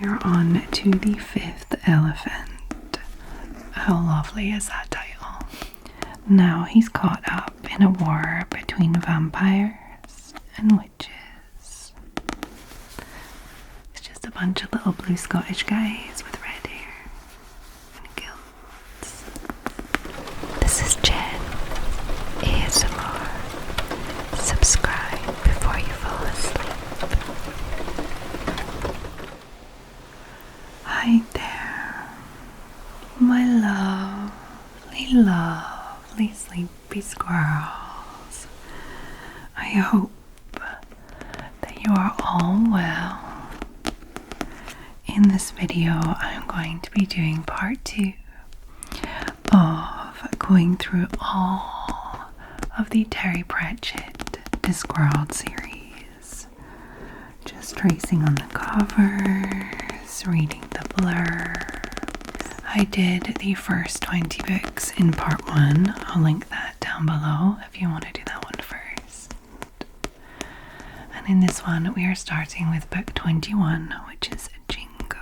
We're on to the fifth elephant. How lovely is that title? Now he's caught up in a war between vampires and witches. It's just a bunch of little blue Scottish guys with red hair and kilts. This is Jen ASMR. Subscribe before you fall asleep. Hi there, my lovely sleepy squirrels. I hope that you are all well. In this video, I'm going to be doing part 2 of going through all of the Terry Pratchett Discworld Series. Just tracing on the covers, reading the blurb. I did the first 20 books in part 1. I'll link that down below if you want to do that one first. And in this one, we are starting with book 21, which is Jingo.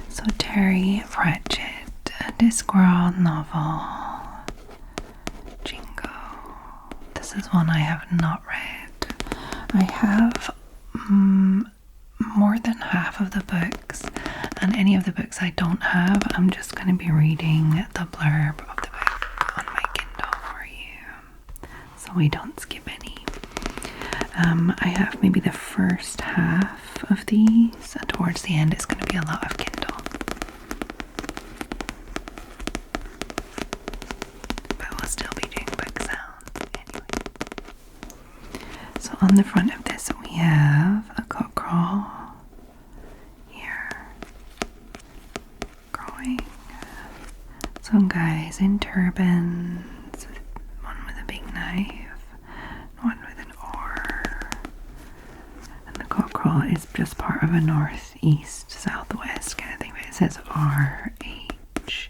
So Terry Pratchett, a Discworld novel, Jingo. This is one I have not read. I have more than half of the books, and any of the books I don't have, I'm just going to be reading the blurb of the book on my Kindle for you, so we don't skip any. I have maybe the first half of these, and towards the end it's going to be a lot of Kindle. But we'll still be doing book sounds anyway. So on the front of this we have a cockerel here growing. Some guys in turbans, one with a big knife, one with an oar. And the cockerel is just part of a northeast, southwest kind of thing, but it says RH.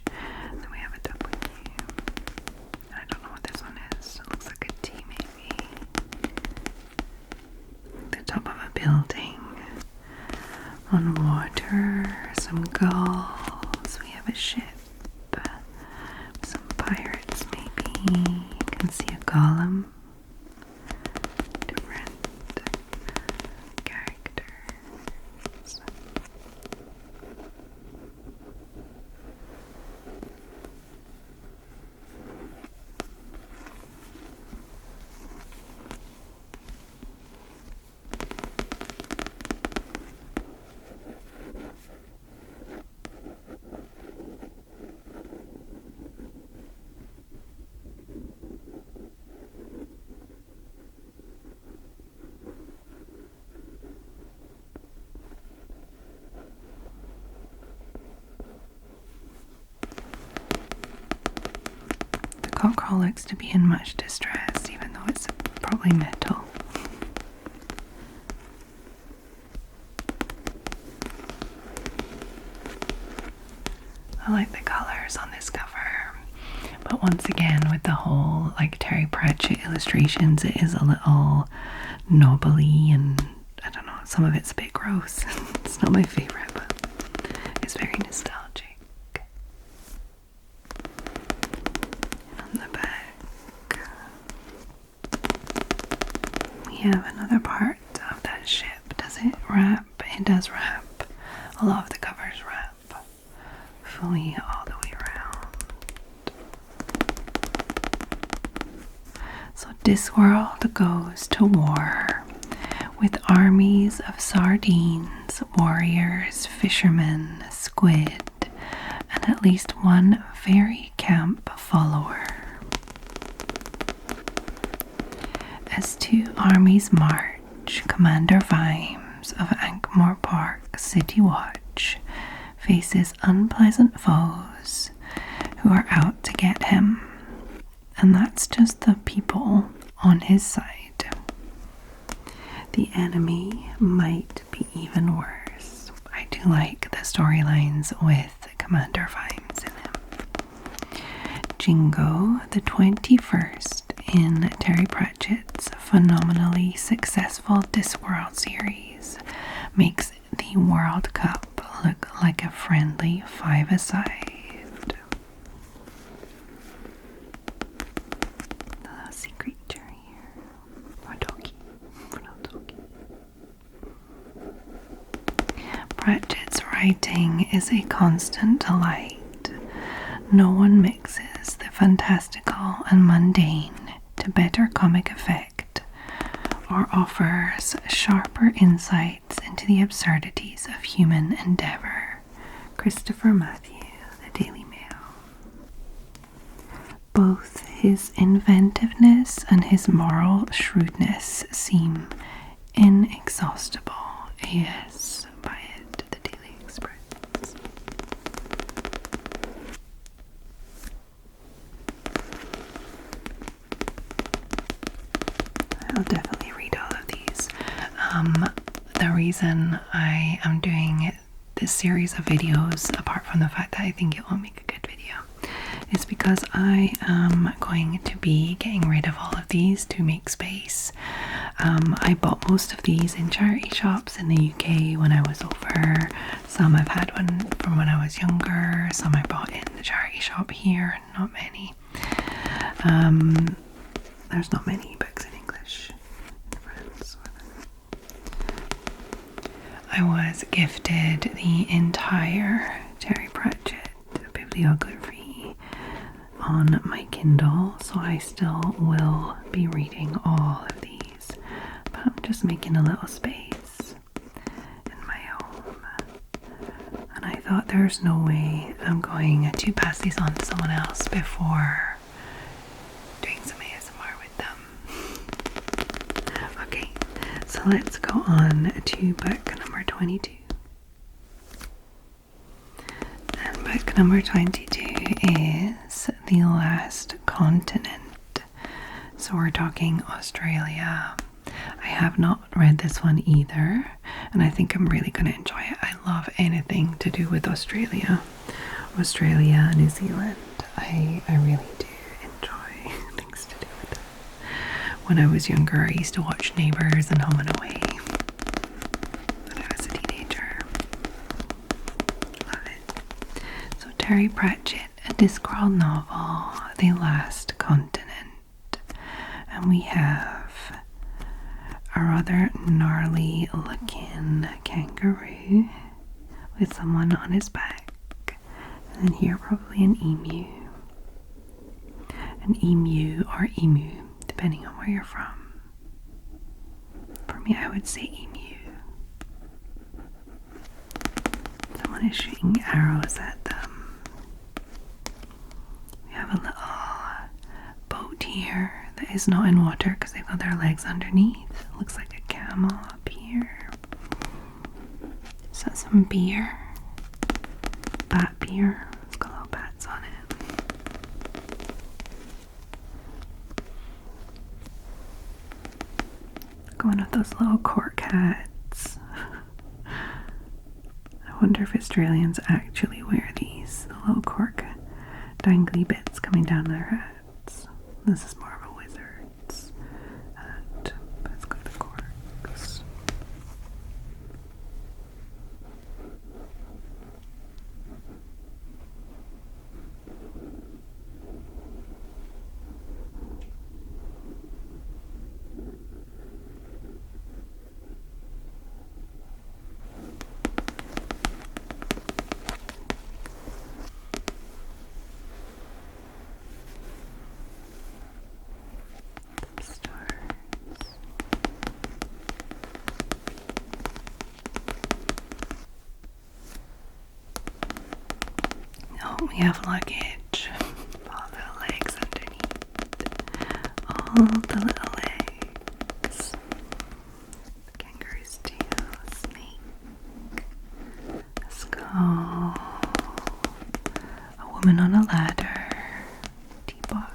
Then we have a W. I don't know what this one is. It looks like a T maybe. The top of a building. On water, some gulls. We have a ship. Some pirates maybe. You can see a golem. Different characters. The cockerel looks to be in much distress, even though it's probably metal. I like the colours on this cover, but once again with the whole like Terry Pratchett illustrations, it is a little knobbly and I don't know, some of it's a bit gross. It's not my favourite, but it's very nostalgic. On the back we have another part of that ship. Does it wrap? It does wrap. A lot of the covers wrap fully all the way around. So Discworld goes to war with armies of sardines, warriors, fishermen, squid, and at least one very camp follower. As two armies march, Commander Vimes of Ankmore Park City Watch faces unpleasant foes who are out to get him. And that's just the people on his side. The enemy might be even worse. I do like the storylines with Commander Vimes in them. Jingo, the 21st in Terry Pratchett's phenomenally successful Discworld series makes the World Cup look like a friendly five-a-side. The little sea creature here. Or doggy. Pratchett's writing is a constant delight. No one mixes the fantastical and mundane to better comic effect, or offers sharper insights into the absurdities of human endeavour. Christopher Matthew, The Daily Mail. Both his inventiveness and his moral shrewdness seem inexhaustible. Yes, buy it, The Daily Express. I'll definitely read all of these. The reason I am doing this series of videos, apart from the fact that I think it will make a good video, is because I am going to be getting rid of all of these to make space. I bought most of these in charity shops in the UK when I was over. Some I've had one from when I was younger, some I bought in the charity shop here, not many. There's not many books in English in France. I was gifted the entire Terry Pratchett bibliography on my Kindle, so I still will be reading all of these, but I'm just making a little space in my home, and I thought there's no way I'm going to pass these on to someone else before doing some ASMR with them. Okay, so let's go on to book number 22. And book number 22 is The Last Continent. So we're talking Australia. I have not read this one either, and I think I'm really going to enjoy it. I love anything to do with Australia, New Zealand. I really do enjoy things to do with it. When I was younger, I used to watch Neighbours and Home and Away when I was a teenager. Love it. So Terry Pratchett, a Discworld novel, The Last Continent. And we have a rather gnarly looking kangaroo with someone on his back. And then here probably an emu. An emu or emu, depending on where you're from. For me, I would say emu. Someone is shooting arrows at them. We have a little boat here that is not in water because they've got their legs underneath. It looks like a camel up here. Is that some beer? Bat beer. It's got little bats on it. Going with those little cork hats. I wonder if Australians actually wear these, the little cork dangly bits coming down their hats. This is more of a wizard's hat, but it's got the corks. We have luggage, all the legs underneath, all the little legs, the kangaroo's tail, snake, a skull, a woman on a ladder, teapot.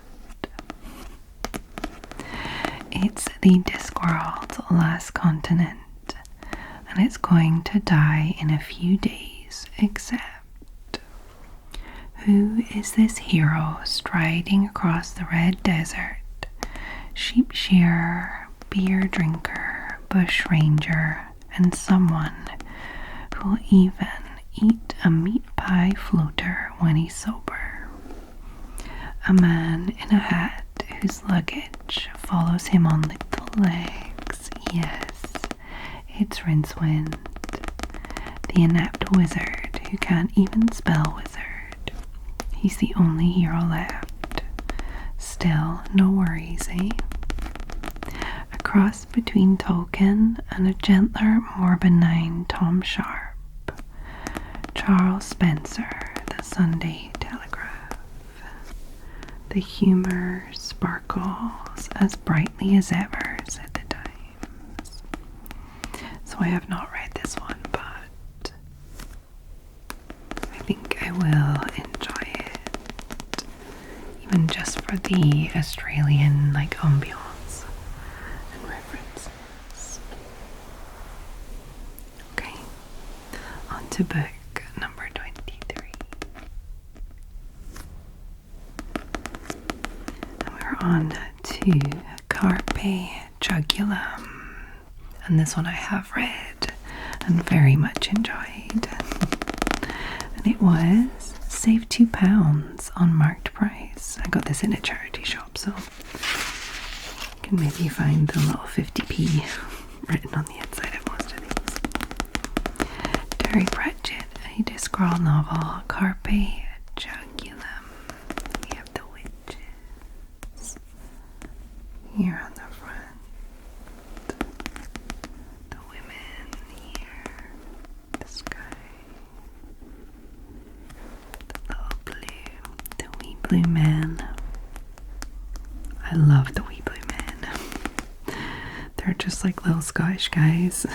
It's the Discworld Last Continent, and it's going to die in a few days, except who is this hero striding across the red desert sheep shearer, beer drinker, bush ranger, and someone who'll even eat a meat pie floater when he's sober. A man in a hat whose luggage follows him on little legs. Yes, it's Rincewind, the inept wizard who can't even spell wizard. He's the only hero left. Still, no worries, eh? A cross between Tolkien and a gentler, more benign Tom Sharp. Charles Spencer, the Sunday Telegraph. The humour sparkles as brightly as ever, said the Times. So I have not read this one, but I think I will enjoy it, even just for the Australian ambiance and references. Okay, on to book number 23. And we're on to Carpe Jugulum, and this one I have read and very much enjoyed. And it was save £2 on marked price. I got this in a charity shop, so you can maybe find the little 50p written on the inside of most of these. Terry Pratchett Discworld novel, Carpe Jugulum. We have the witches here on the front, the women here, the sky, the little blue, the wee blue man. I love the wee blue men. They're just like little Scottish guys.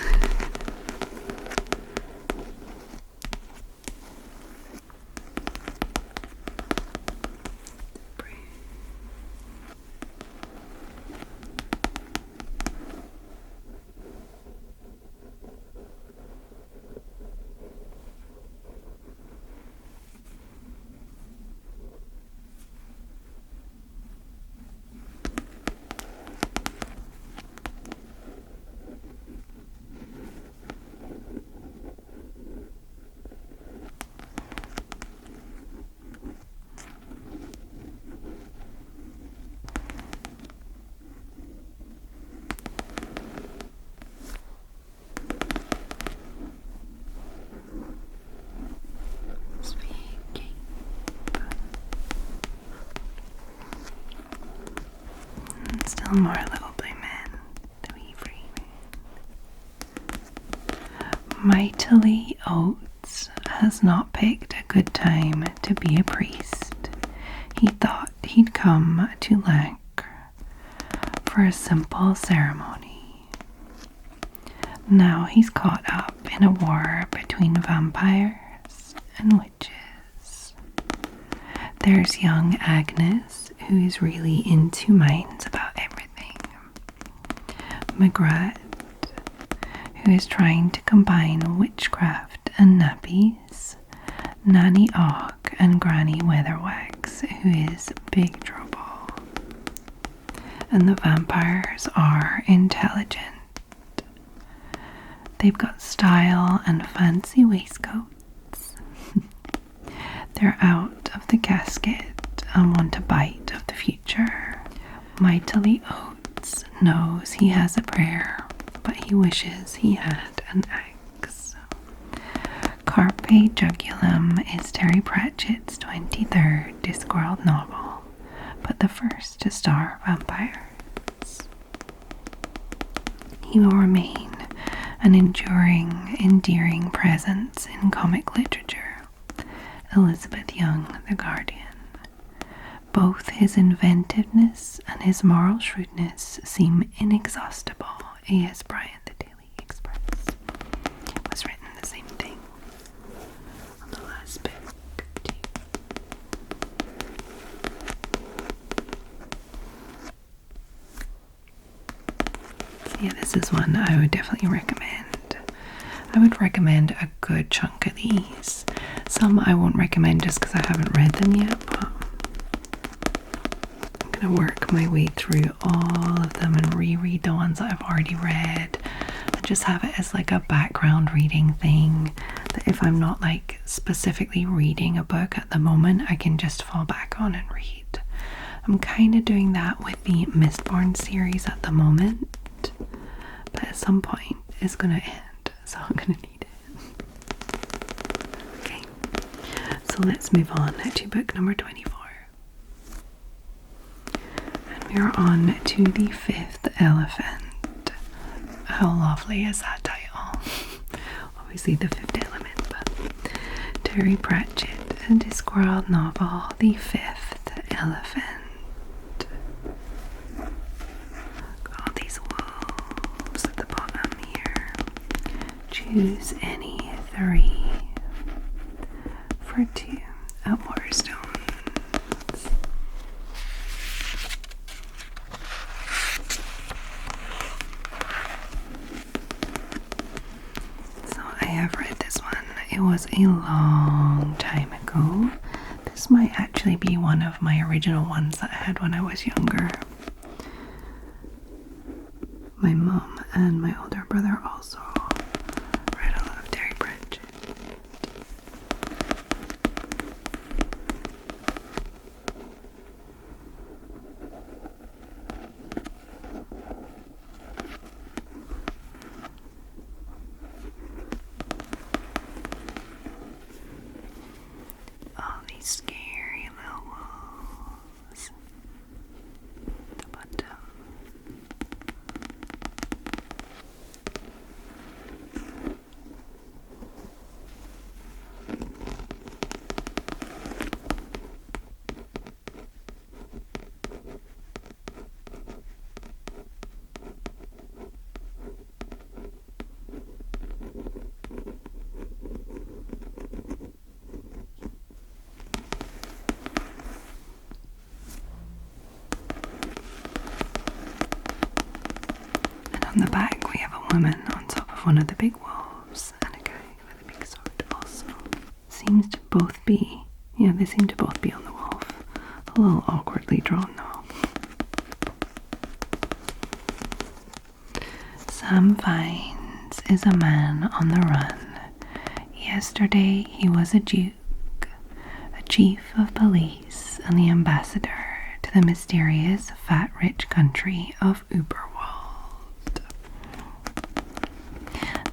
Still more little blue men, the wee free men. Mightily Oates has not picked a good time to be a priest. He thought he'd come to Lank for a simple ceremony. Now he's caught up in a war between vampires and witches. There's young Agnes, who is really into minds about everything. Magrat, who is trying to combine witchcraft and nappies. Nanny Og and Granny Weatherwax, who is big trouble. And the vampires are intelligent. They've got style and fancy waistcoats. They're out of the casket and want a bite of the future. Mightily Oates knows he has a prayer, but he wishes he had an axe. Carpe Jugulum is Terry Pratchett's 23rd Discworld novel, but the first to star vampires. He will remain an endearing presence in comic literature. Elizabeth Young, The Guardian. Both his inventiveness and his moral shrewdness seem inexhaustible. A.S. Bryant, The Daily Express. It was written the same thing on the last book too. So yeah, this is one I would definitely recommend. I would recommend a good chunk of these. Some I won't recommend just because I haven't read them yet, but I'm going to work my way through all of them and reread the ones that I've already read. And just have it as like a background reading thing. That if I'm not like specifically reading a book at the moment, I can just fall back on and read. I'm kind of doing that with the Mistborn series at the moment. But at some point, it's going to end. So I'm going to need it. Okay. So let's move on to book number 24. And we are on to the fifth elephant. How lovely is that title? Obviously the fifth element, but Terry Pratchett Discworld novel, The Fifth Elephant. Got all these wolves at the bottom here. Choose any 3 for 2 at Waterstones. So I have read this one. It was a long time ago. This might actually be one of my original ones that I had when I was younger. My mom and my older brother also read a lot of Terry Pratchett. All these scary little wolves. The bottom. On the back we have a woman on top of one of the big wolves and a guy with a big sword also. Seems to both be, yeah, they seem to both be on the wolf. A little awkwardly drawn though. Sam Vines is a man on the run. Yesterday he was a duke, a chief of police, and the ambassador to the mysterious fat rich country of Uberwald.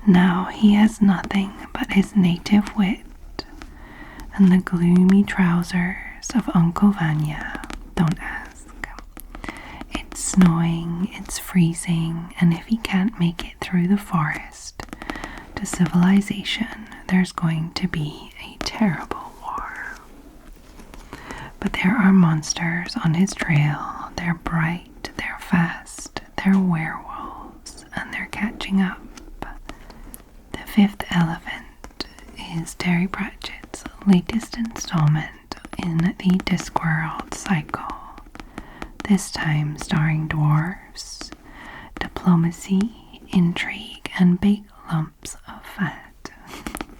Now he has nothing but his native wit and the gloomy trousers of Uncle Vanya. Don't ask. It's snowing, it's freezing, and if he can't make it through the forest to civilization, there's going to be a terrible war. But there are monsters on his trail. They're bright, they're fast, they're werewolves, and they're catching up. The Fifth Elephant is Terry Pratchett's latest installment in the Discworld cycle, this time starring dwarves, diplomacy, intrigue, and big lumps of fat.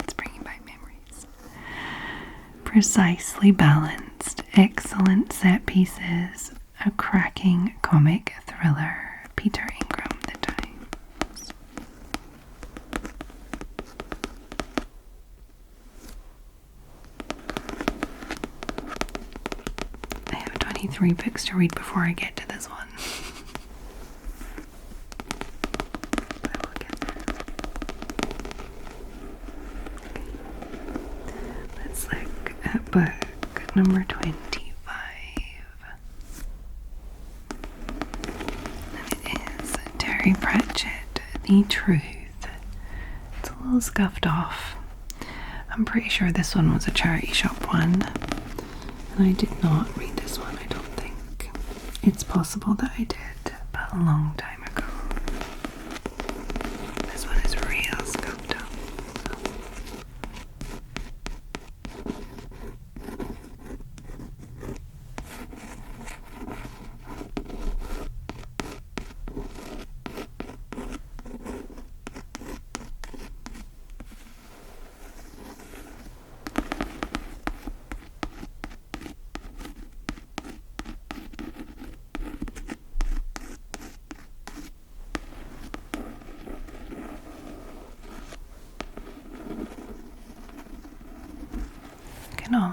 It's bringing back memories. Precisely balanced, excellent set pieces, a cracking comic thriller. Peter Ingram, The Times. I have 23 books to read before I get to this one. But I will get there. Okay. Let's look at book number 25. Terry Pratchett, The Truth. It's a little scuffed off. I'm pretty sure this one was a charity shop one, and I did not read this one, I don't think. It's possible that I did, but a long time ago. This one is real scuffed up.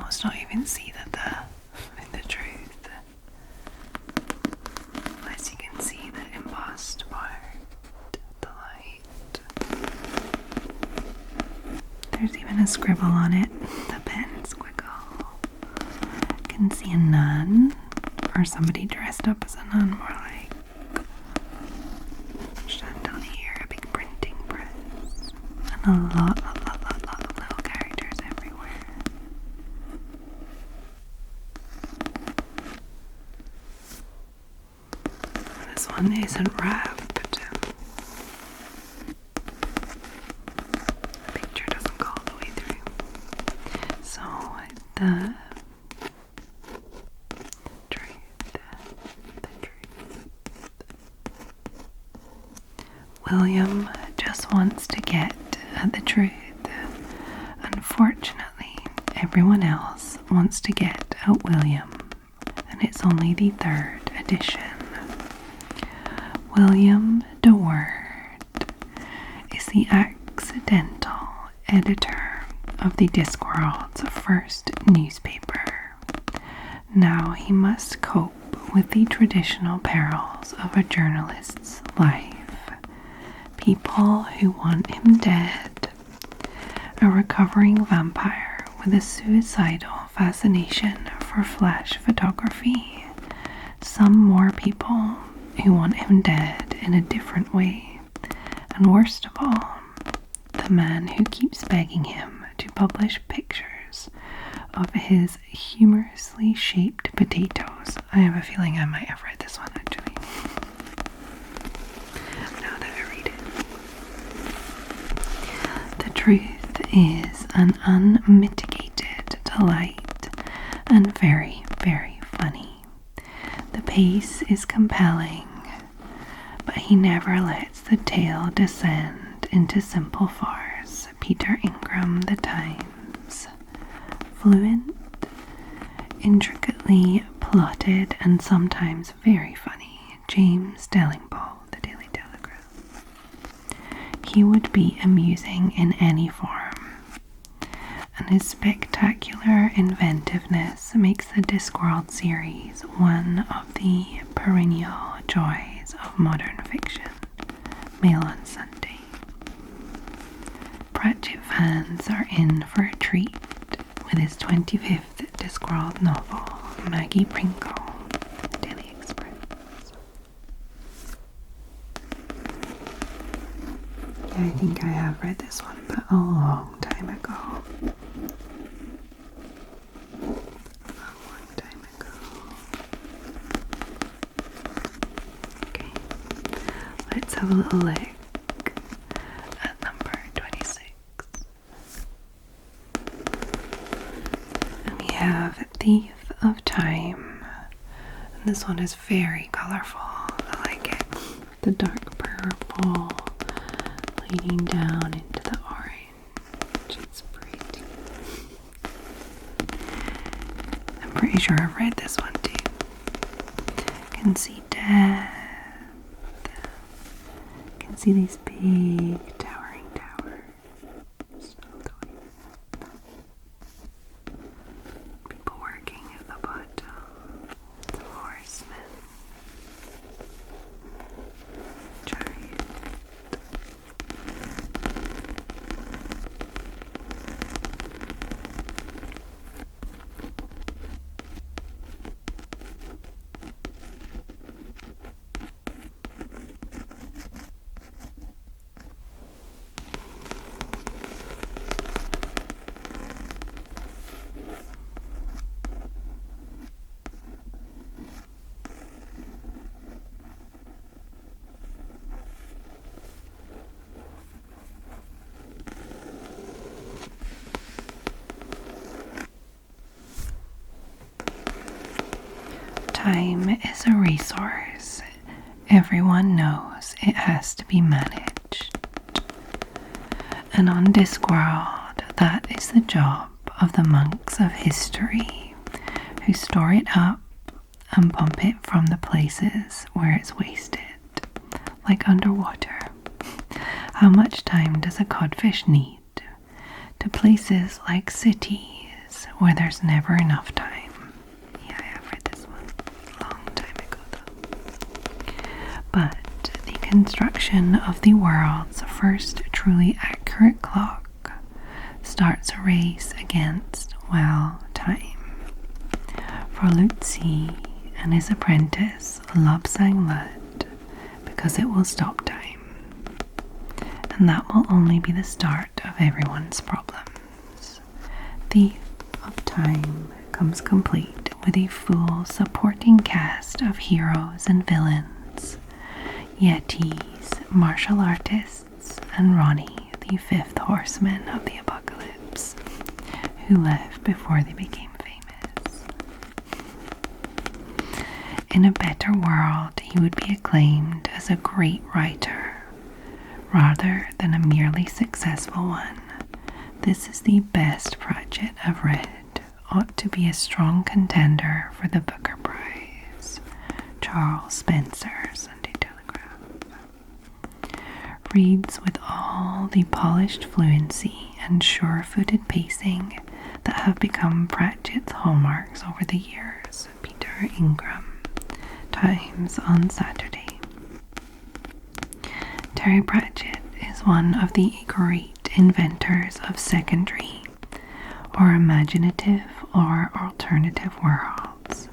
almost not even see the truth. Unless you can see the embossed part, the light. There's even a scribble on it, the pen squiggle. You can see a nun, or somebody dressed up as a nun, more like. Chandelier, a big printing press, and a lot of little characters everywhere. This one isn't wrapped. The picture doesn't go all the way through. So the truth. William just wants to get at the truth. Unfortunately, everyone else wants to get at William, and it's only the 3rd edition. William de Word is the accidental editor of the Discworld's first newspaper. Now he must cope with the traditional perils of a journalist's life. People who want him dead, a recovering vampire with a suicidal fascination for flash photography, some more people who want him dead in a different way, and worst of all, the man who keeps begging him to publish pictures of his humorously shaped potatoes. I have a feeling I might have read this one actually. Now that I read it. The truth is an unmitigated delight and very, very funny. The pace is compelling, but he never lets the tale descend into simple farce. Peter Ingram, The Times. Fluent, intricately plotted, and sometimes very funny. James Delingpole, The Daily Telegraph. He would be amusing in any form, and his spectacular inventiveness makes the Discworld series one of the perennial joys of modern fiction. Mail on Sunday. Pratchett fans are in for a treat with his 25th Discworld novel, Maggie Pringle, The Daily Express. I think I have read this one, but a long time ago. Let's have a little look at number 26. And we have Thief of Time. And this one is very colorful. I like it. The dark purple leading down into the orange. It's pretty. I'm pretty sure I've read this one too. You can see death. See these big towering towers. People working at the bottom. The horsemen. Chariot. Time is a resource. Everyone knows it has to be managed. And on Discworld, that is the job of the monks of history, who store it up and pump it from the places where it's wasted, like underwater. How much time does a codfish need? To places like cities days where there's never enough time. Yeah, I have read this one a long time ago though. But the construction of the world's first truly accurate clock starts a race against, well, time. For Lutzi and his apprentice Lobsang Lud, because it will stop time. And that will only be the start of everyone's problems. Thief of Time comes complete with a full supporting cast of heroes and villains, Yetis, martial artists, and Ronnie, the fifth horseman of the apocalypse, who left before they became famous. In a better world, he would be acclaimed as a great writer, rather than a merely successful one. This is the best Pratchett I've read. Ought to be a strong contender for the Booker Prize. Charles Spencer, Sunday Telegraph. Reads with all the polished fluency and sure-footed pacing that have become Pratchett's hallmarks over the years. Peter Ingram, Times on Saturday. Terry Pratchett is one of the great inventors of secondary, or imaginative, or alternative worlds.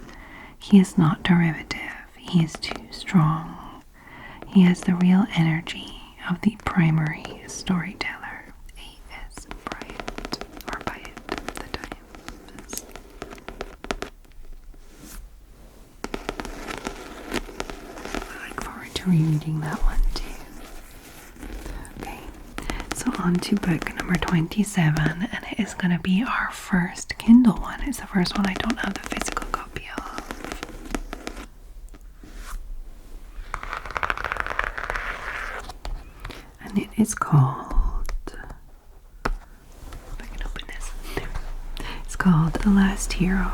He is not derivative, he is too strong. He has the real energy of the primary storyteller. A.S. Bryant, or Byatt, the Times. I look forward to rereading that one too. So on to book number 27, and it is going to be our first Kindle one. It's the first one I don't have the physical copy of. And it is called, if I can open this, it's called The Last Hero.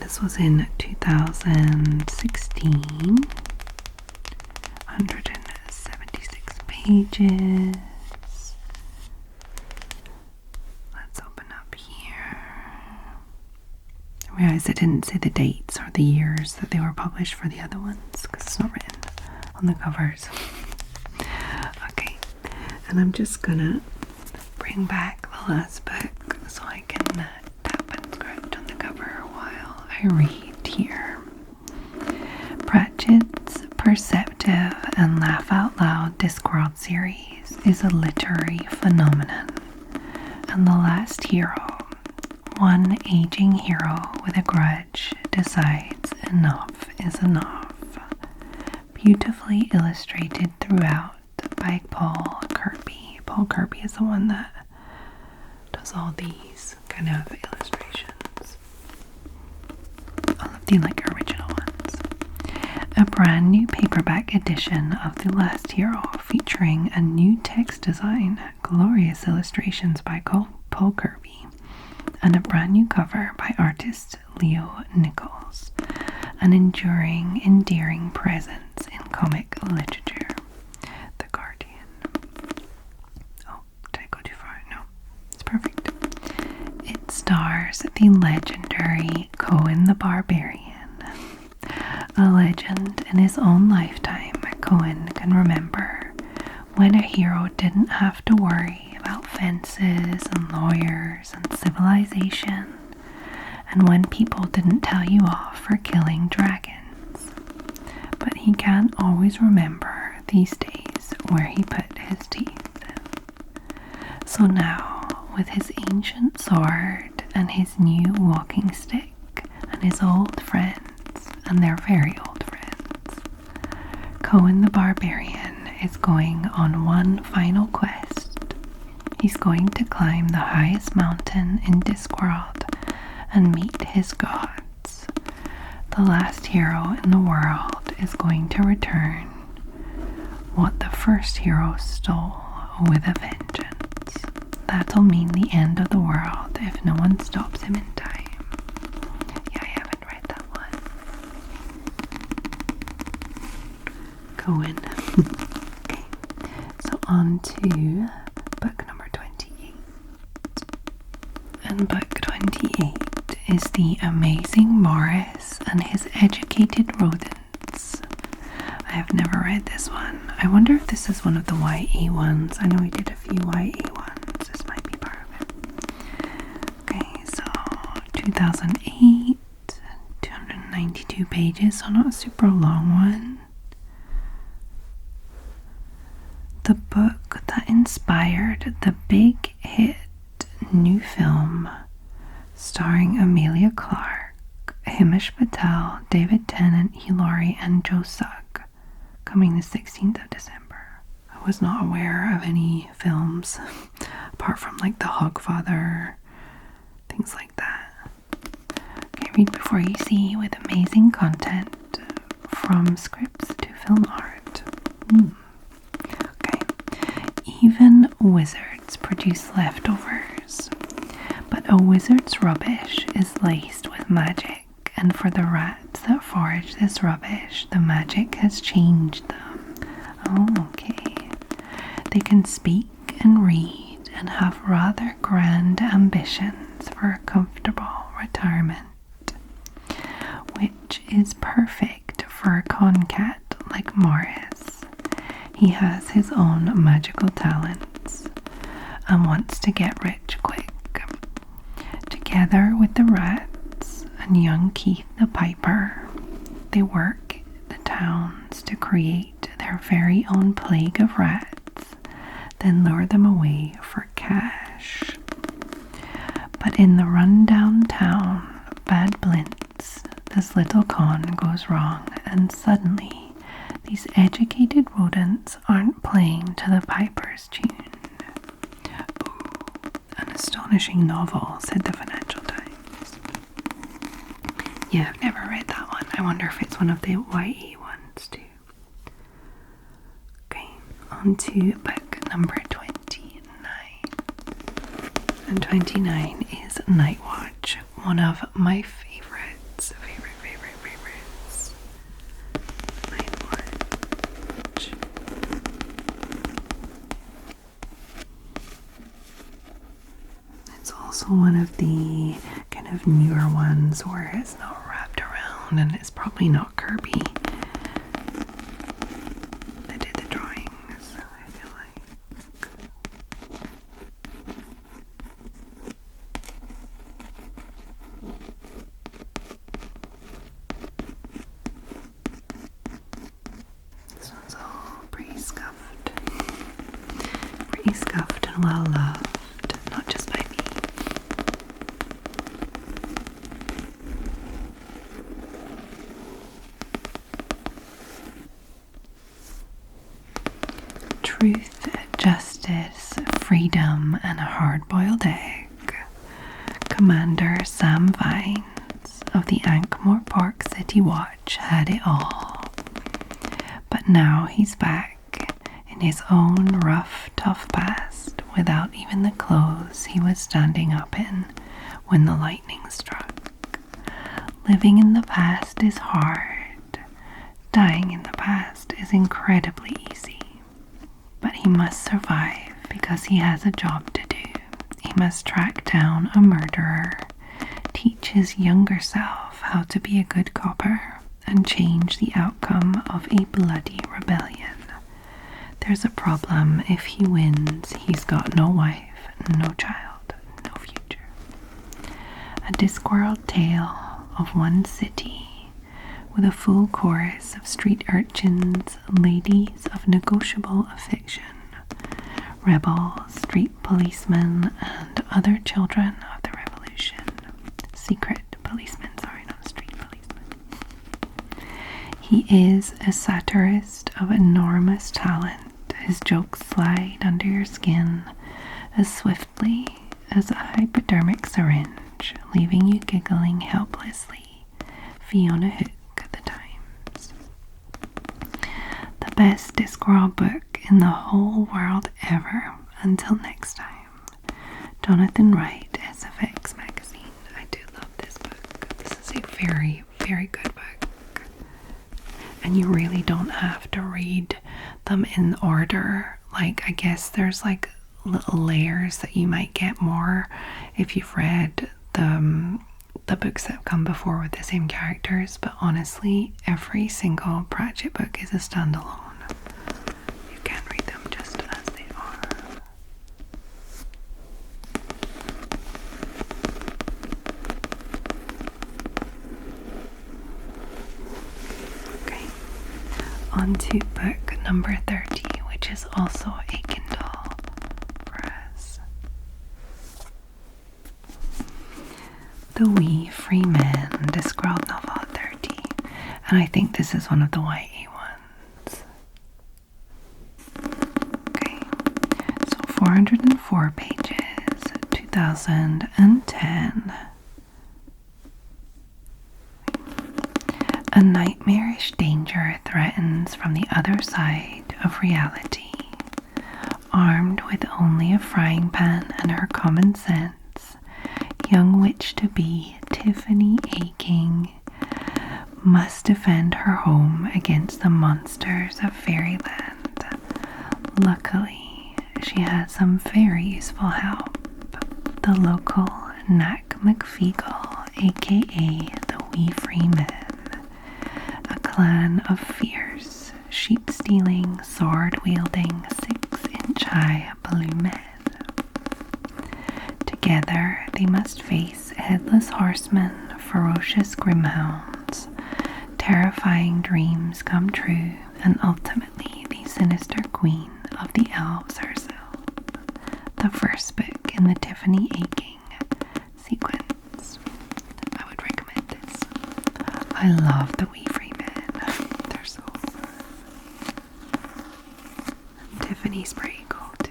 This was in 2016. 176 pages. Let's open up here. I realized I didn't say the dates or the years that they were published for the other ones because it's not written on the covers. Okay, and I'm just gonna bring back the last book so I can tap and scratch on the cover while I read here. Pratchett's perceptive and laugh-out-loud Discworld series is a literary phenomenon, and The Last Hero, one aging hero with a grudge, decides enough is enough. Beautifully illustrated throughout by Paul Kirby. Paul Kirby is the one that does all these kind of illustrations. All of the original ones. A brand new paperback edition of The Last Hero featuring a new text design, glorious illustrations by Paul Kirby, and a brand new cover by artist Leo Nichols. An endearing presence in comic literature. The Guardian. Oh, did I go too far? No, it's perfect. It stars the legendary Cohen the Barbarian. A legend in his own lifetime, Cohen can remember when a hero didn't have to worry about fences and lawyers and civilization, and when people didn't tell you off for killing dragons. But he can't always remember these days where he put his teeth. So now, with his ancient sword and his new walking stick and his old friends, and they're very old friends, Cohen the Barbarian is going on one final quest. He's going to climb the highest mountain in Discworld and meet his gods. The last hero in the world is going to return what the first hero stole with a vengeance. That'll mean the end of the world if no one stops him in time. Yeah, I haven't read that one. Cohen. Okay, so on to book number 28. And book 28 is The Amazing Morris and His Educated Rodents. I have never read this one. I wonder if this is one of the YA ones. I know we did a few YA ones. This might be part of it. Okay, so 2008, 292 pages, so not a super long one. The book that inspired the big hit new film starring Amelia Clark, Himesh Patel, David Tennant, Hugh Laurie, and Joe Sugg, coming the 16th of December. I was not aware of any films apart from like The Hogfather, things like that. Okay, read before you see, with amazing content from scripts to film art. Even wizards produce leftovers, but a wizard's rubbish is laced with magic, and for the rats that forage this rubbish, the magic has changed them. Oh, okay. They can speak and read and have rather grand ambitions for a comfortable retirement, which is perfect for a concat like Morris. He has his own magical talents and wants to get rich quick. Together with the rats and young Keith the Piper, they work the towns to create their very own plague of rats, then lure them away for cash. But in the rundown town, Bad Blintz, this little con goes wrong, and suddenly these educated rodents aren't playing to the Piper's tune. Ooh, an astonishing novel, said the Financial Times. Yeah, I've never read that one. I wonder if it's one of the YA ones too. Okay, on to book number 29. And 29 is Night Watch, one of my favorites. Also one of the kind of newer ones where it's not wrapped around and it's probably not Kirby that did the drawings, I feel like. This one's all pretty scuffed and well loved, not just by me. Truth, justice, freedom, and a hard-boiled egg. Commander Sam Vines of the Ankh-Morpork City Watch had it all. But now he's back in his own rough, tough past without even the clothes he was standing up in when the lightning struck. Living in the past is hard. Dying in the past is incredibly easy. But he must survive because he has a job to do. He must track down a murderer, teach his younger self how to be a good copper, and change the outcome of a bloody rebellion. There's a problem. If he wins, he's got no wife, no child, no future. A Discworld tale of one city with a full chorus of street urchins, ladies of negotiable affection, rebels, street policemen, and other children of the revolution. Secret policemen, sorry, not street policemen. He is a satirist of enormous talent. His jokes slide under your skin as swiftly as a hypodermic syringe, leaving you giggling helplessly. Fiona Hook, The Times. The best Discworld book in the whole world ever. Until next time. Jonathan Wright, SFX Magazine. I do love this book. This is a very, very good book. And you really don't have to read them in order. Like, I guess there's like little layers that you might get more if you've read the books that have come before with the same characters, but honestly, every single Pratchett book is a standalone. You can read them just as they are. Okay, on to book number 30, which is also a Kindle for us. The Wee Free Men Discworld novel 30, and I think this is one of the YA ones. Okay, so 404 pages, 2010. A nightmarish danger threatens from the other side of reality. Armed with only a frying pan and her common sense, young witch-to-be Tiffany Aching must defend her home against the monsters of fairyland. Luckily, she has some very useful help. The local Knack McFeagle, aka the Wee Free Men, a clan of fierce, sheep-stealing, sword-wielding, 6-inch-high blue men. Together, they must face headless horsemen, ferocious grimhounds, terrifying dreams come true, and ultimately the sinister queen of the elves herself. The first book in the Tiffany Aching sequence. I would recommend this. I love the Wee Free Men. They're so fun. And Tiffany's pretty cool too.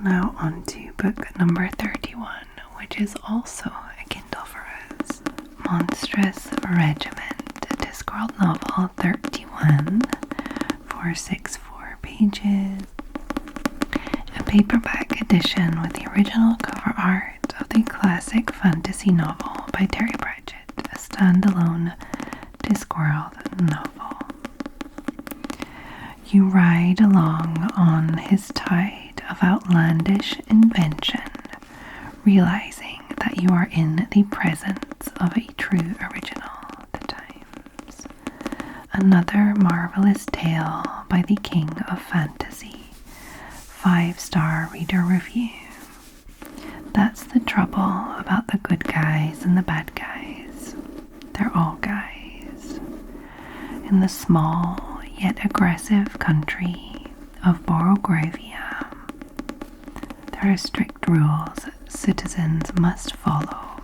Now on to book number 31, which is also a Kindle for us. Monstrous Regiment, Discworld novel 31, 464 pages. A paperback edition with the original cover art of the classic fantasy novel by Terry Pratchett, a standalone Discworld novel. You ride along on his tide of outlandish invention, realizing that you are in the presence of a true original, The Times. Another marvelous tale by the king of fantasy. 5-star reader review. That's the trouble about the good guys and the bad guys. They're all guys. In the small yet aggressive country of Borogravia, there are strict rules citizens must follow.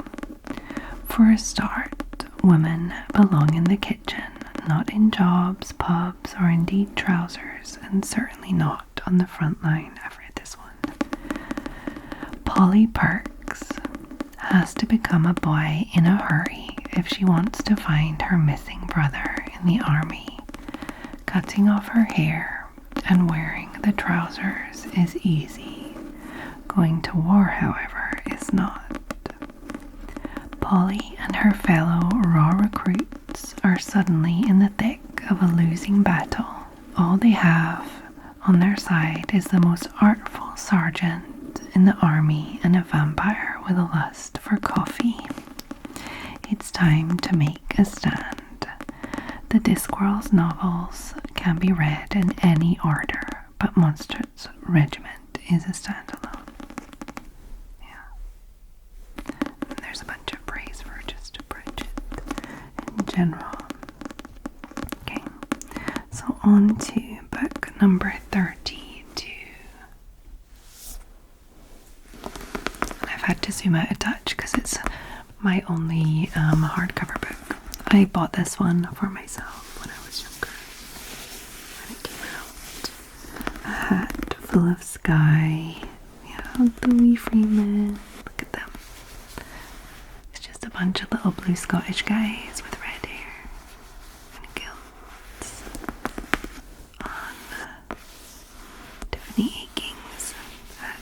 For a start, women belong in the kitchen, not in jobs, pubs, or indeed trousers, and certainly not on the front line. I've read this one. Polly Perks has to become a boy in a hurry if she wants to find her missing brother in the army. Cutting off her hair and wearing the trousers is easy. Going to war, however, is not. Polly and her fellow raw recruits are suddenly in the thick of a losing battle. All they have on their side is the most artful sergeant in the army and a vampire with a lust for coffee. It's time to make a stand. The Discworld novels can be read in any order, but Monstrous Regiment is a standalone. There's a bunch of praise for just Pratchett in general. Okay, so on to book number 32. I've had to zoom out a touch because it's my only hardcover book. I bought this one for myself when I was younger, when it came out. A hat full of sky. Yeah, the Wee Free Men. Look at them. A bunch of little blue Scottish guys with red hair and kilts on Tiffany Aching's hat.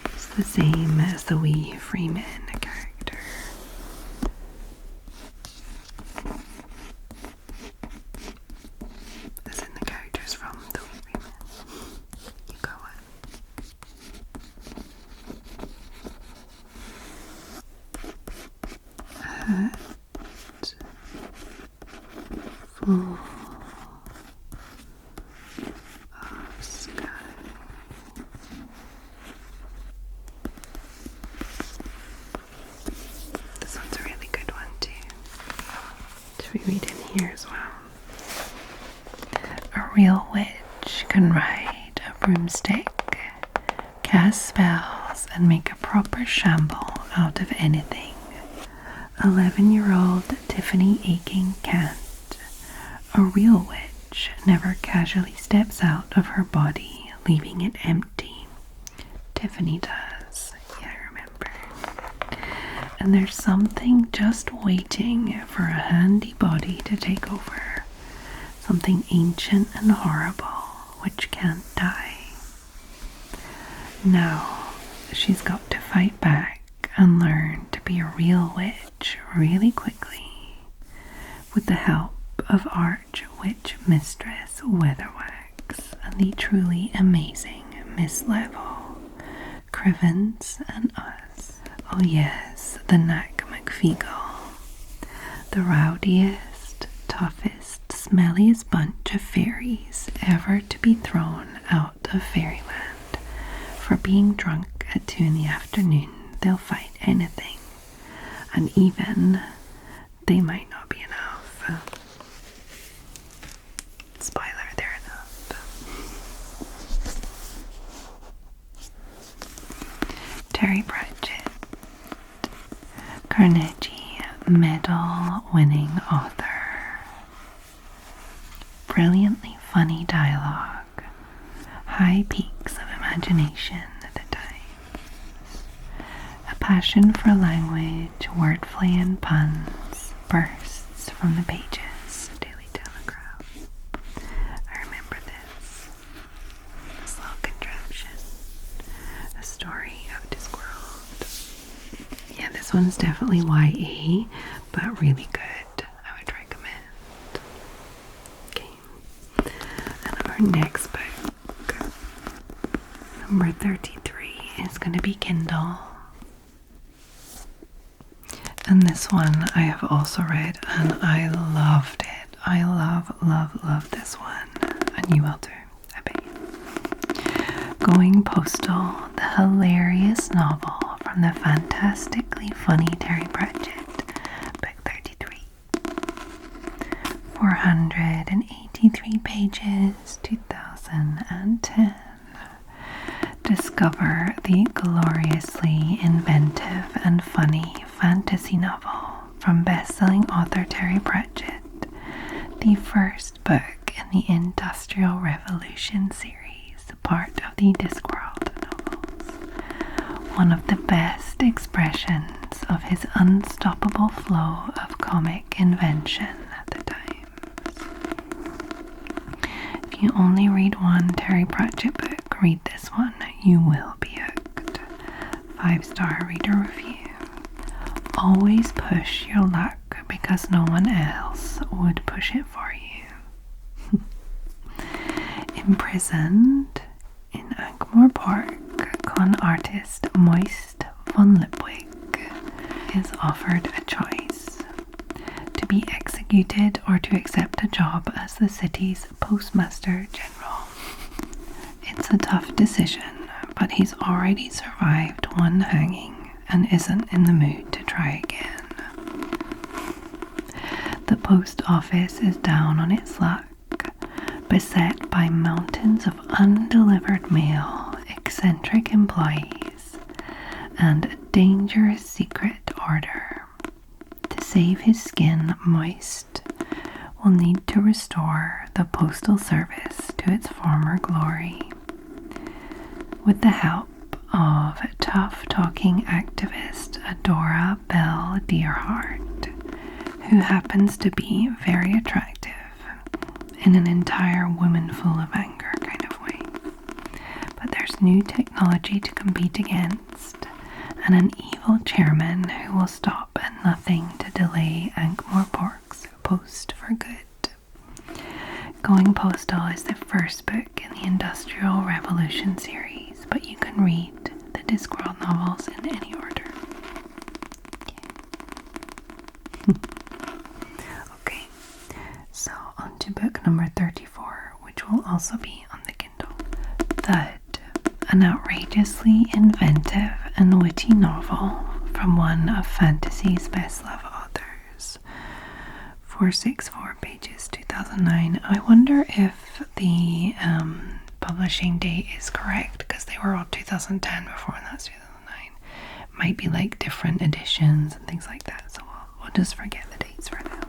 It's the same as the Wee Free Men character. hat full of sky. This one's a really good one too. Should we read in here as well? A real witch can ride a broomstick, cast spells, and make a proper shamble out of anything. 11-year-old Tiffany Aiken can't. A real witch never casually steps out of her body, leaving it empty. Tiffany does. Yeah, I remember. And there's something just waiting for a handy body to take over. Something ancient and horrible, which can't die. Now, she's got to fight back and learn to be a real witch really quickly, with the help of Arch Witch Mistress Weatherwax and the truly amazing Miss Level, Crivens, and us. Oh yes, the Knack McFeagle, the rowdiest, toughest, smelliest bunch of fairies ever to be thrown out of fairyland. For being drunk at 2 in the afternoon, they'll fight anything, and even they might not be enough. Spoiler, they're enough. Terry Pratchett, Carnegie Medal-winning author. Brilliantly funny dialogue, high peaks of imagination at the time. A passion for language, wordplay, and puns bursts from the pages. Daily Telegraph. I remember this little contraption. A story of Discworld. Yeah, this one's definitely YA, but really good. I would recommend. Okay. And our next book, number 33, is going to be Kindle. And this one I have also read and I loved it. I love this one. And you will too, I bet. Going Postal, the hilarious novel from the fantastically funny Terry Pratchett, book 33. 483 pages, 2010. Discover the gloriously inventive and funny fantasy novel from best-selling author Terry Pratchett, the first book in the Industrial Revolution series, part of the Discworld novels. One of the best expressions of his unstoppable flow of comic invention at the time. If you only read one Terry Pratchett book, read this one. You will be hooked. 5-star reader review. Always push your luck because no one else would push it for you. Imprisoned in Ankh-Morpork, con artist Moist von Lipwig is offered a choice: to be executed or to accept a job as the city's postmaster general. It's a tough decision, but he's already survived one hanging and isn't in the mood to try again. The post office is down on its luck, beset by mountains of undelivered mail, eccentric employees, and a dangerous secret order. To save his skin moist, will need to restore the postal service to its former glory. With the help of tough-talking activist Adora Bell Dearheart, who happens to be very attractive in an entire woman full of anger kind of way. But there's new technology to compete against, and an evil chairman who will stop at nothing to delay Ankh-Morpork's post for good. Going Postal is the first book in the Industrial Revolution series, but you can read the Discworld novels in any order. Okay, so on to book number 34, which will also be on the Kindle. Thud, an outrageously inventive and witty novel from one of fantasy's best-loved authors. 464 pages, 2009. I wonder if the publishing date is correct, because they were all 2010 before, and that's 2009. Might be like different editions and things like that, so we'll just forget the dates for now.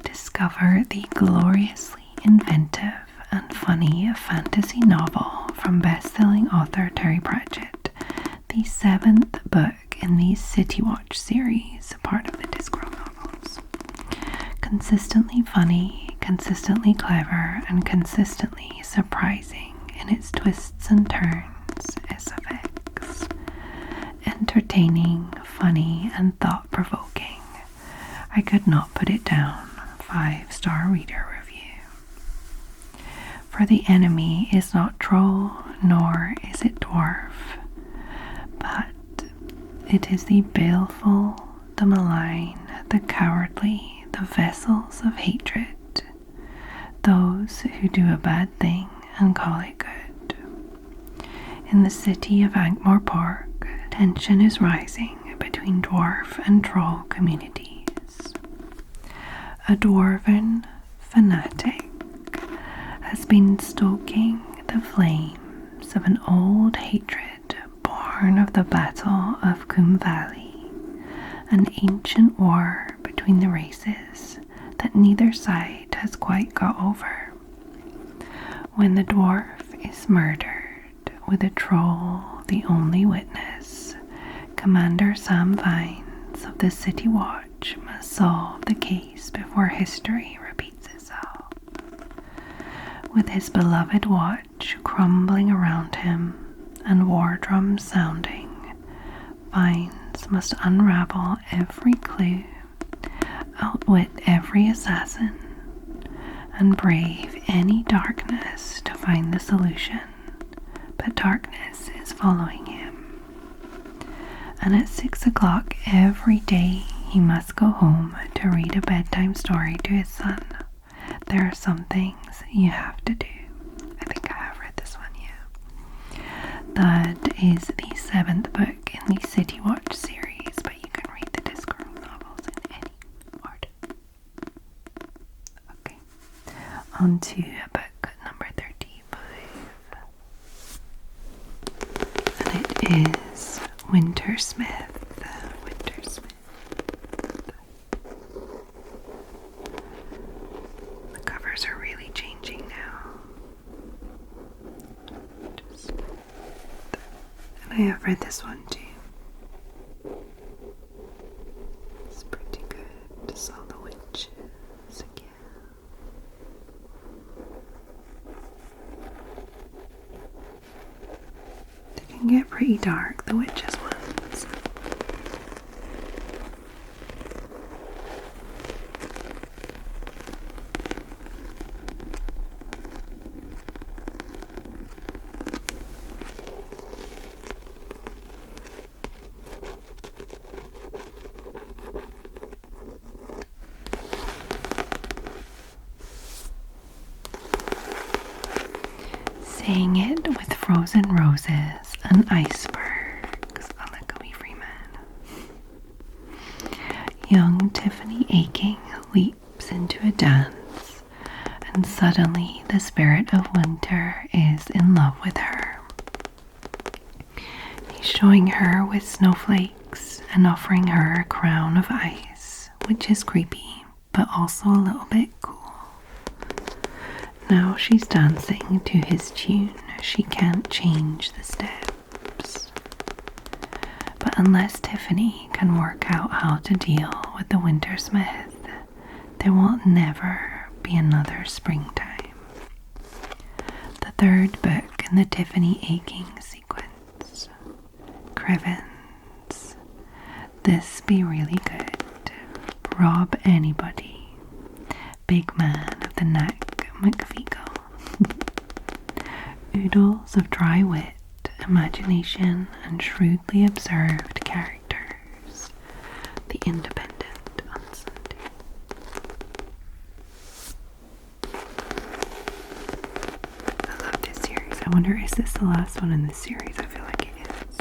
Discover the gloriously inventive and funny fantasy novel from best-selling author Terry Pratchett, the 7th book in the City Watch series, part of the Discworld novels. Consistently funny, consistently clever, and consistently surprising in its twists and turns, SFX. Entertaining, funny, and thought-provoking. I could not put it down. 5-star reader review. For the enemy is not troll, nor is it dwarf, but it is the baleful, the malign, the cowardly, the vessels of hatred, those who do a bad thing and call it good. In the city of Ankh-Morpork, tension is rising between dwarf and troll communities. A dwarven fanatic has been stoking the flames of an old hatred born of the Battle of Coombe Valley, an ancient war between the races that neither side has quite got over. When the dwarf is murdered, with a troll the only witness, Commander Sam Vines of the City Watch must solve the case before history repeats itself. With his beloved watch crumbling around him and war drums sounding, Vines must unravel every clue, outwit every assassin, and brave any darkness to find the solution. But darkness is following him. And at 6 o'clock every day he must go home to read a bedtime story to his son. There are some things you have to do. I think I have read this one, yeah. That is the 7th book in the City Watch series, but you can read the Discworld novels in any order. Okay, on to book number 35. And it is Wintersmith. The covers are really changing now. And I have read this one too. It's pretty good. Just all the witches again. They can get pretty dark, the witches ones. Saying it with frozen roses and icebergs. I like a wee Freeman. Young Tiffany Aching leaps into a dance, and suddenly the spirit of winter is in love with her. He's showing her with snowflakes and offering her a crown of ice, which is creepy, but also a little bit cool. Now she's dancing to his tune. She can't change the steps. But unless Tiffany can work out how to deal with the Wintersmith, there will never be another springtime. The 3rd book in the Tiffany Aching sequence. Crevens. This be really good. Rob anybody. Big man of the neck. McVigo. Oodles of dry wit, imagination, and shrewdly observed characters. The Independent. wonder, is this the last one in this series? I feel like it is.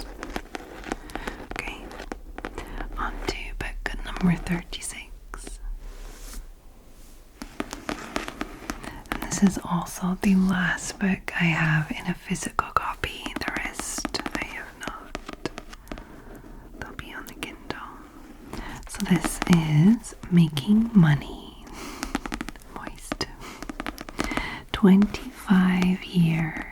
Okay, on to book number 36. And this is also the last book I have in a physical copy. The rest I have not. They'll be on the Kindle. So this is Making Money. Moist. 25 years.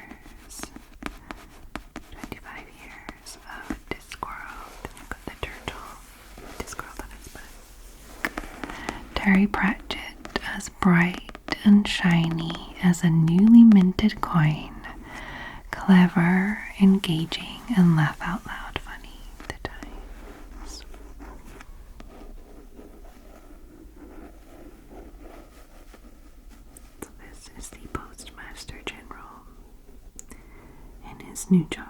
25 years of Discworld. Then you've got the turtle. Discworld on its back. Terry Pratchett, as bright and shiny as a newly minted coin. Clever, engaging, and laugh out loud funny. The Times. So this is the Postmaster General in his new job.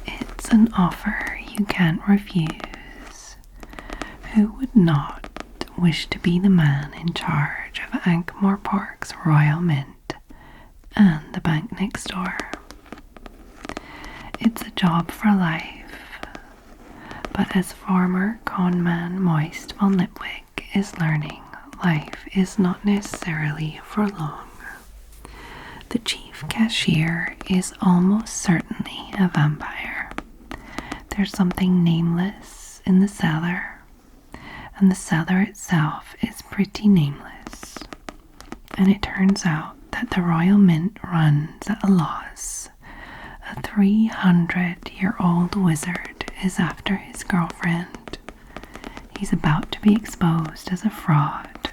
It's an offer you can't refuse. Who would not wish to be the man in charge of Ankh-Morpork's Royal Mint and the bank next door? It's a job for life, but as former conman Moist von Lipwig is learning, life is not necessarily for long. The chief cashier is almost certainly a vampire. There's something nameless in the cellar, and the cellar itself is pretty nameless. And it turns out that the Royal Mint runs at a loss. A 300-year-old wizard is after his girlfriend. He's about to be exposed as a fraud,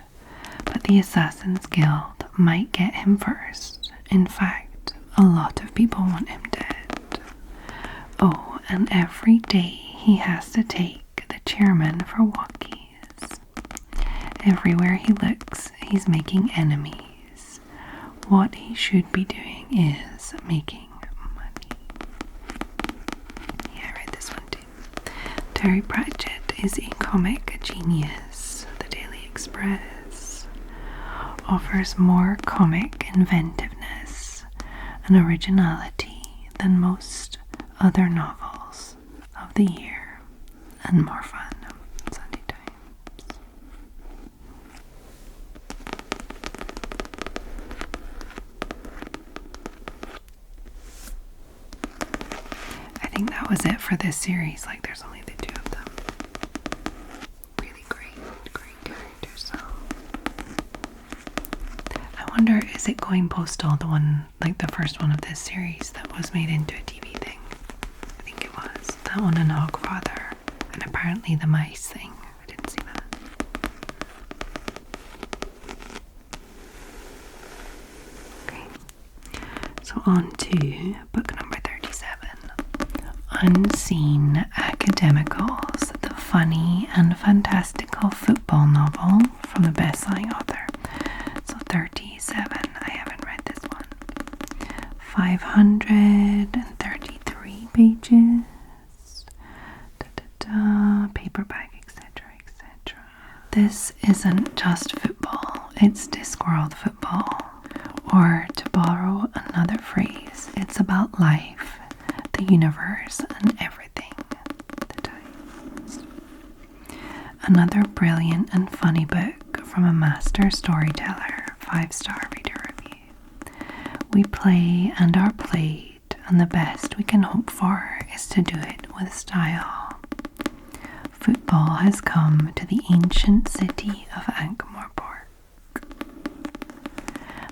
but the Assassin's Guild might get him first. In fact, a lot of people want him dead. Oh, and every day he has to take the chairman for walkies. Everywhere he looks, he's making enemies. What he should be doing is making money. Yeah, I read this one too. Terry Pratchett is a comic genius. The Daily Express offers more comic inventiveness and originality than most other novels of the year, and more fun. Sunday Times. I think that was it for this series. Like, there's only the two of them. Really great characters. So I wonder, is it going postal, the one, like the first one of this series that was made into a TV thing? I think it was. That one and Hogfather. And apparently the mice thing. I didn't see that. Okay. So on to book number 37. Unseen Academicals, the funny and fantastical football novel from the best-selling author. So 37. I haven't read this one. 533 pages. Paperback, etc., etc. This isn't just football, it's Discworld football. Or, to borrow another phrase, it's about life, the universe, and everything. The Times. Another brilliant and funny book from a master storyteller, 5-star reader review. We play and are played, and the best we can hope for is to do it with style. Football has come to the ancient city of Ankh-Morpork.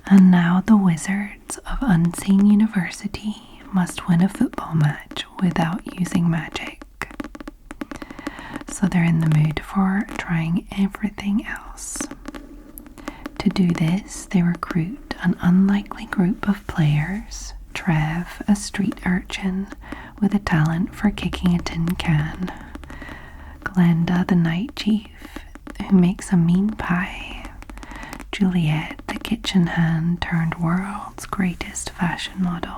And now the wizards of Unseen University must win a football match without using magic. So they're in the mood for trying everything else. To do this, they recruit an unlikely group of players. Trev, a street urchin with a talent for kicking a tin can. Glenda, the night chief, who makes a mean pie. Juliet, the kitchen hand turned world's greatest fashion model.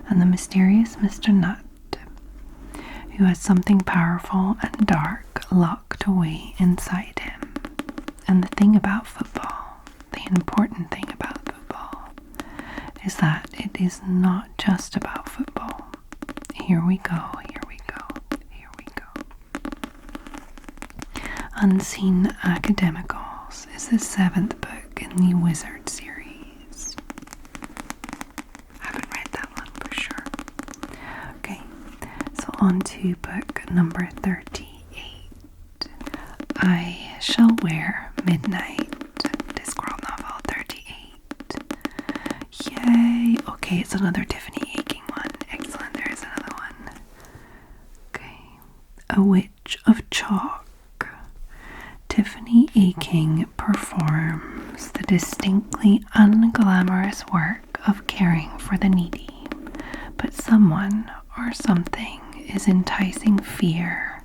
And the mysterious Mr. Nutt, who has something powerful and dark locked away inside him. And the thing about football, the important thing about football, is that it is not just about football. Here we go, here we go, here we go. Unseen Academicals is the 7th book in the Wizard series. I haven't read that one for sure. Okay, so on to book number 38. I Shall Wear Midnight, Discworld novel 38. Yay! Okay, it's another Tiffany Aching one. Excellent, there is another one. Okay. A Witch of Chalk. Tiffany Aching performs the distinctly unglamorous work of caring for the needy, but someone or something is enticing fear,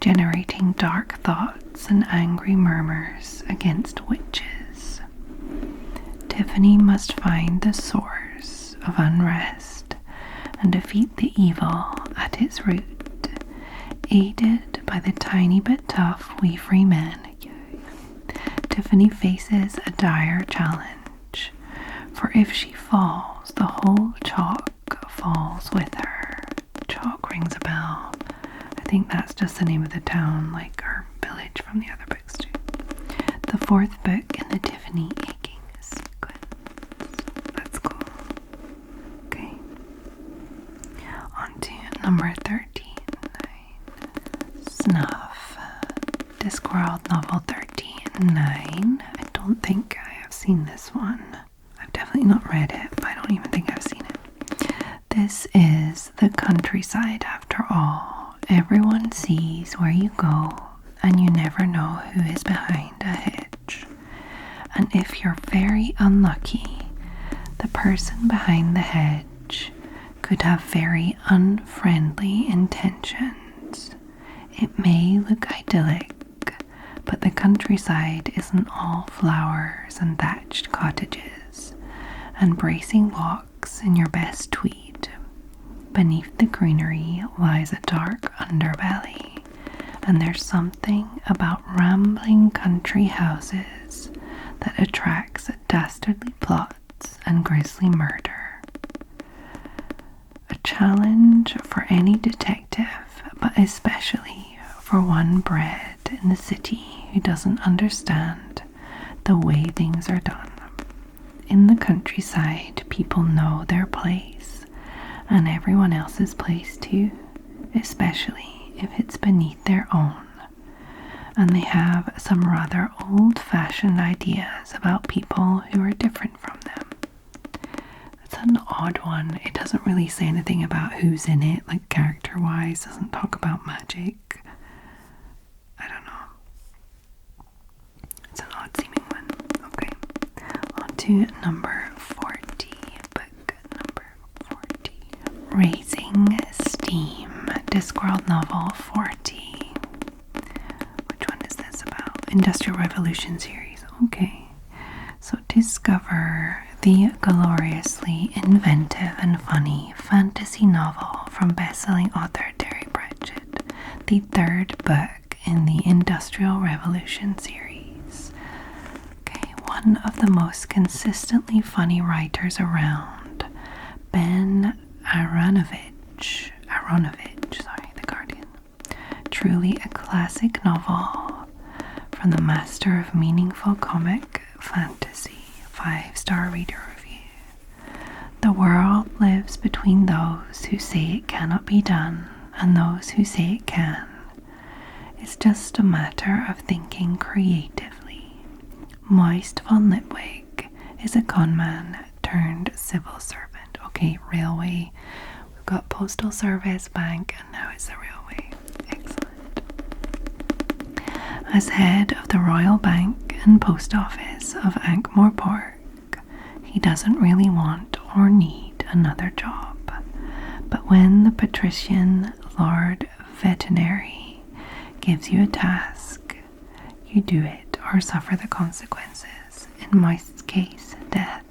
generating dark thoughts and angry murmurs against witches. Tiffany must find the source of unrest and defeat the evil at its root, aided by the tiny but tough Weavery men. Tiffany faces a dire challenge, for if she falls, the whole chalk falls with her. Chalk rings a bell. I think that's just the name of the town, like our village from the other books too. The 4th book in the Tiffany Aching sequence. That's cool. Okay. On to number 13. Snuff. Discworld novel 13-9. I don't think I have seen this one. I've definitely not read it, but I don't even think I've seen it. This is the countryside after all. Everyone sees where you go, and you never know who is behind a hedge. And if you're very unlucky, the person behind the hedge could have very unfriendly intentions. It may look idyllic, but the countryside isn't all flowers and thatched cottages and bracing walks in your best tweed. Beneath the greenery lies a dark underbelly, and there's something about rambling country houses that attracts dastardly plots and grisly murder. A challenge for any detective, but especially for one bred in the city who doesn't understand the way things are done. In the countryside, people know their place, and everyone else's place too, especially if it's beneath their own. And they have some rather old-fashioned ideas about people who are different from them. It's an odd one. It doesn't really say anything about who's in it, like character-wise, doesn't talk about magic. I don't know. It's an odd-seeming one. Okay. On to number 40. Book number 40. Raising Steam. Discworld novel 40. Which one is this about? Industrial Revolution series. Okay. So discover the gloriously inventive and funny fantasy novel from best-selling author Terry Pratchett, the 3rd book in the Industrial Revolution series. Okay, one of the most consistently funny writers around, Ben Aronovich, The Guardian. Truly a classic novel from the master of meaningful comic fantasy. 5-star reader review. The world lives between those who say it cannot be done and those who say it can. It's just a matter of thinking creatively. Moist von Lipwig is a conman turned civil servant. Okay, railway. We've got postal service, bank, and now it's the railway. Excellent. As head of the Royal Bank and Post Office of Ankh-Morpork, he doesn't really want or need another job. But when the patrician Lord Veterinary gives you a task, you do it or suffer the consequences, in Moist's case, death.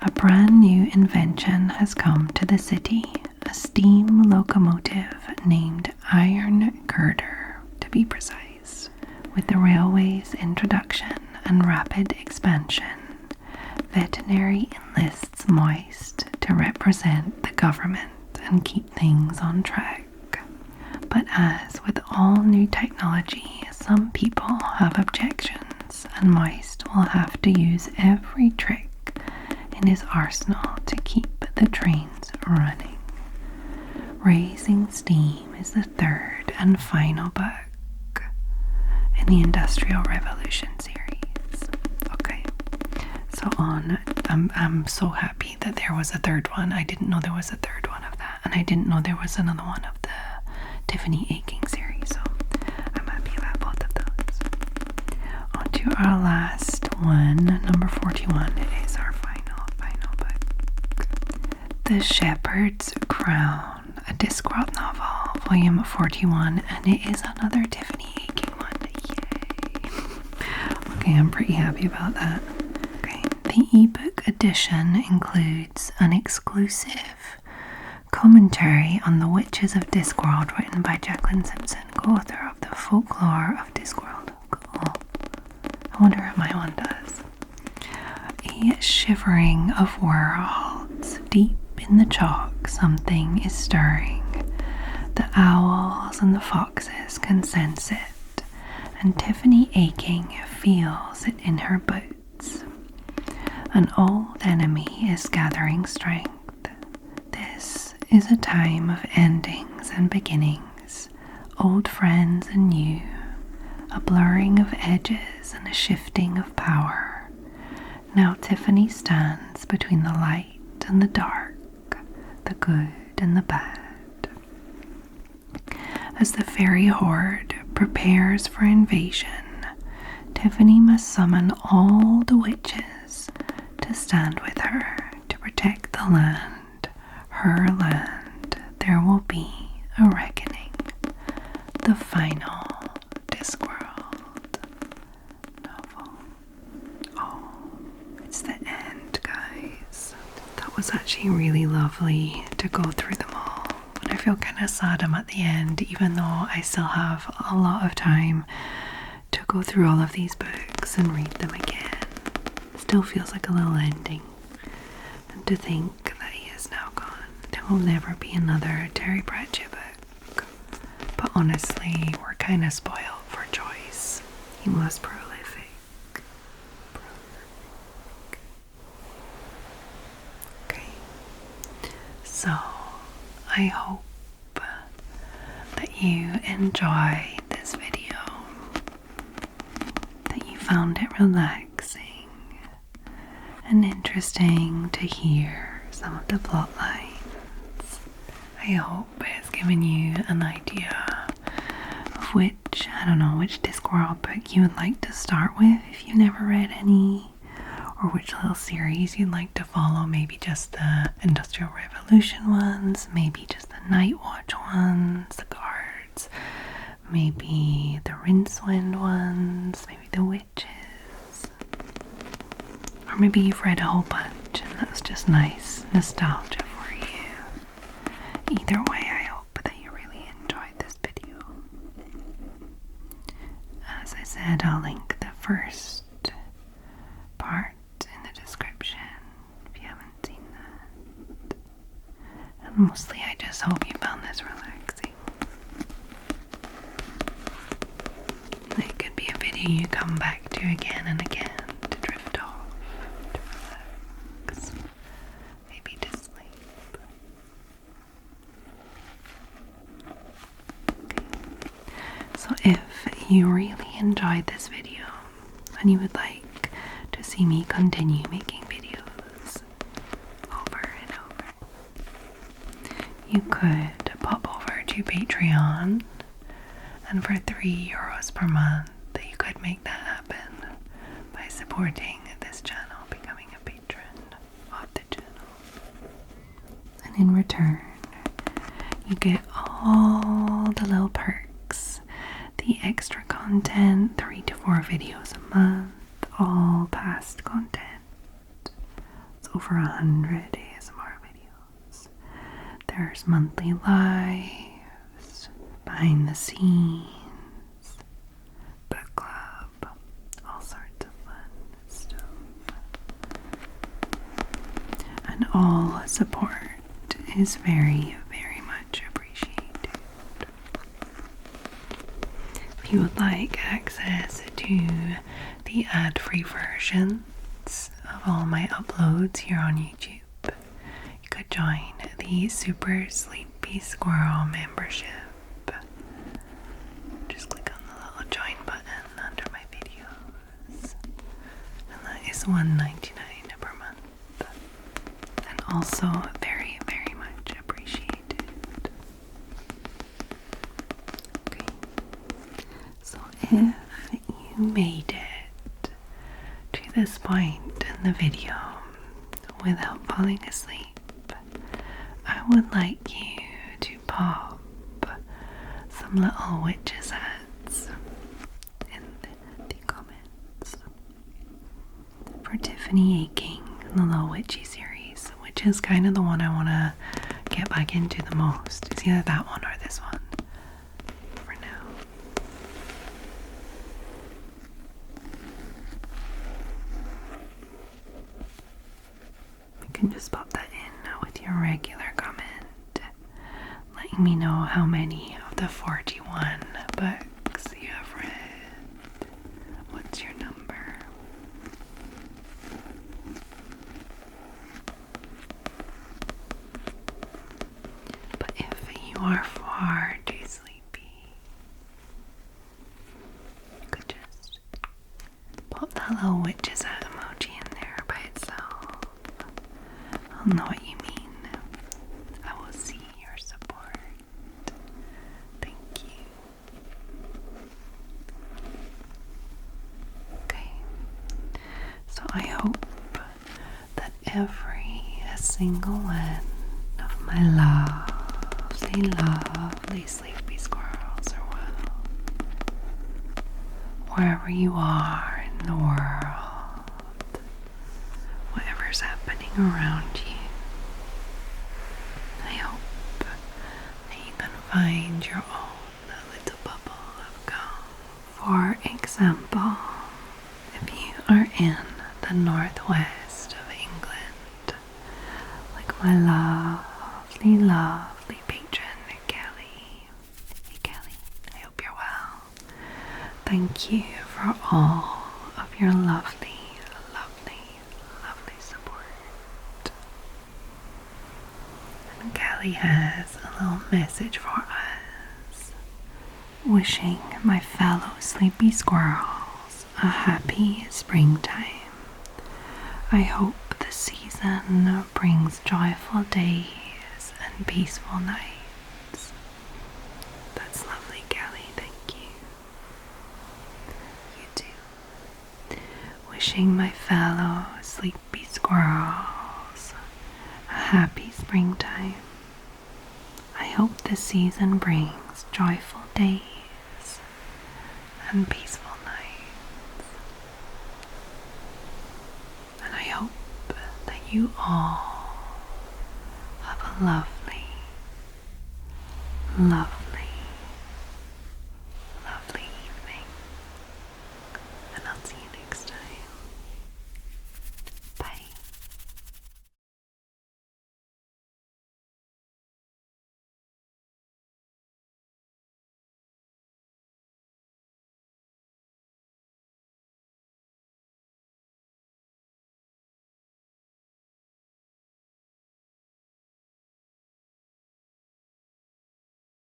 A brand new invention has come to the city, a steam locomotive named Iron Girder, to be precise. With the railway's introduction and rapid expansion, veterinary enlists Moist to represent the government and keep things on track. But as with all new technology, some people have objections, and Moist will have to use every trick in his arsenal to keep the trains running. Raising Steam is the third and final book in the Industrial Revolution series. Okay, so I'm so happy that there was a third one. I didn't know there was a third one of that, and I didn't know there was another one of the Tiffany Aching series, so I'm happy about both of those. On to our last one, number 41. It is our final book. The Shepherd's Crown, a Discworld novel, volume 41, and it is another Tiffany Aching one. Yay! Okay, I'm pretty happy about that. Okay, the ebook edition includes an exclusive commentary on the Witches of Discworld written by Jacqueline Simpson, co-author of the Folklore of Discworld. Cool. I wonder if my one does. A shivering of worlds. Deep in the chalk, something is stirring. The owls and the foxes can sense it, and Tiffany Aching feels it in her boots. An old enemy is gathering strength. This is a time of endings and beginnings, old friends and new, a blurring of edges and a shifting of power. Now Tiffany stands between the light and the dark, the good and the bad. As the fairy horde prepares for invasion, Tiffany must summon all the witches to stand with her to protect the land. Her land. There will be a reckoning. The final Discworld novel. Oh, it's the end, guys. That was actually really lovely to go through them all. And I feel kind of sad I'm at the end, even though I still have a lot of time to go through all of these books and read them again. It still feels like a little ending. And to think that he is now gone. There will never be another Terry Pratchett book. But honestly, we're kind of spoiled for choice. He was prolific. Okay. So, I hope that you enjoyed this video. That you found it relaxing and interesting to hear some of the plot lines. I hope it's given you an idea of which Discworld book you would like to start with if you never read any, or which little series you'd like to follow. Maybe just the Industrial Revolution ones, maybe just the Night Watch ones, the Guards, maybe the Rincewind ones, maybe the Witches, or maybe you've read a whole bunch and that's just nice nostalgia. Either way, I hope that you really enjoyed this video. As I said, I'll link the first part in the description if you haven't seen that. And mostly I just hope you found this relaxing. It could be a video you come back to again and again to drift off, to relax, maybe to sleep. So if you really enjoyed this video and you would like to see me continue making videos over and over, you could pop over to Patreon, and for €3 per month you could make that happen by supporting this channel, becoming a patron of the channel. And in return, you get all the little perks, the extra content, 3 to 4 videos a month, all past content. It's over 100 ASMR videos. There's monthly lives, behind the scenes, book club, all sorts of fun stuff. And all support is very, very much appreciated. If you would like access to the ad-free versions of all my uploads here on YouTube, you could join the Super Sleepy Squirrel membership. Just click on the little join button under my videos, and that is $1.99 per month, and also very, very much appreciated. Okay, so if you made it to this point in the video without falling asleep, I would like you to pop some little witches hats in the comments for Tiffany Aching, the Little Witchy series, which is kind of the one I want to get back into the most. It's either that one or this one for now. You can just pop that in with your regular comment, letting me know how many of the 41 books you have read. What's your number? But if you are far too sleepy, you could just pop that little witch's hat emoji in there by itself. I'll know what you mean. I will see your support. Thank you. Okay. So I hope that every single one of my lovely, lovely sleepy squirrels are well. Wherever you are in the world, whatever's happening around you, I hope that you can find your own little bubble of calm. For example, if you are in the northwest of England, like my lovely, lovely patron, Kelly. Hey Kelly, I hope you're well. Thank you for all of your lovely, lovely, lovely support. And Kelly has a little message for us, wishing my fellow sleepy squirrels a happy springtime. I hope the season brings joyful days and peaceful nights. That's lovely, Kelly. Thank you. You too. Wishing my fellow sleepy squirrels a happy springtime. I hope the season brings joyful days and peaceful nights. And I hope that you all have a lovely, lovely, lovely evening. And I'll see you next time.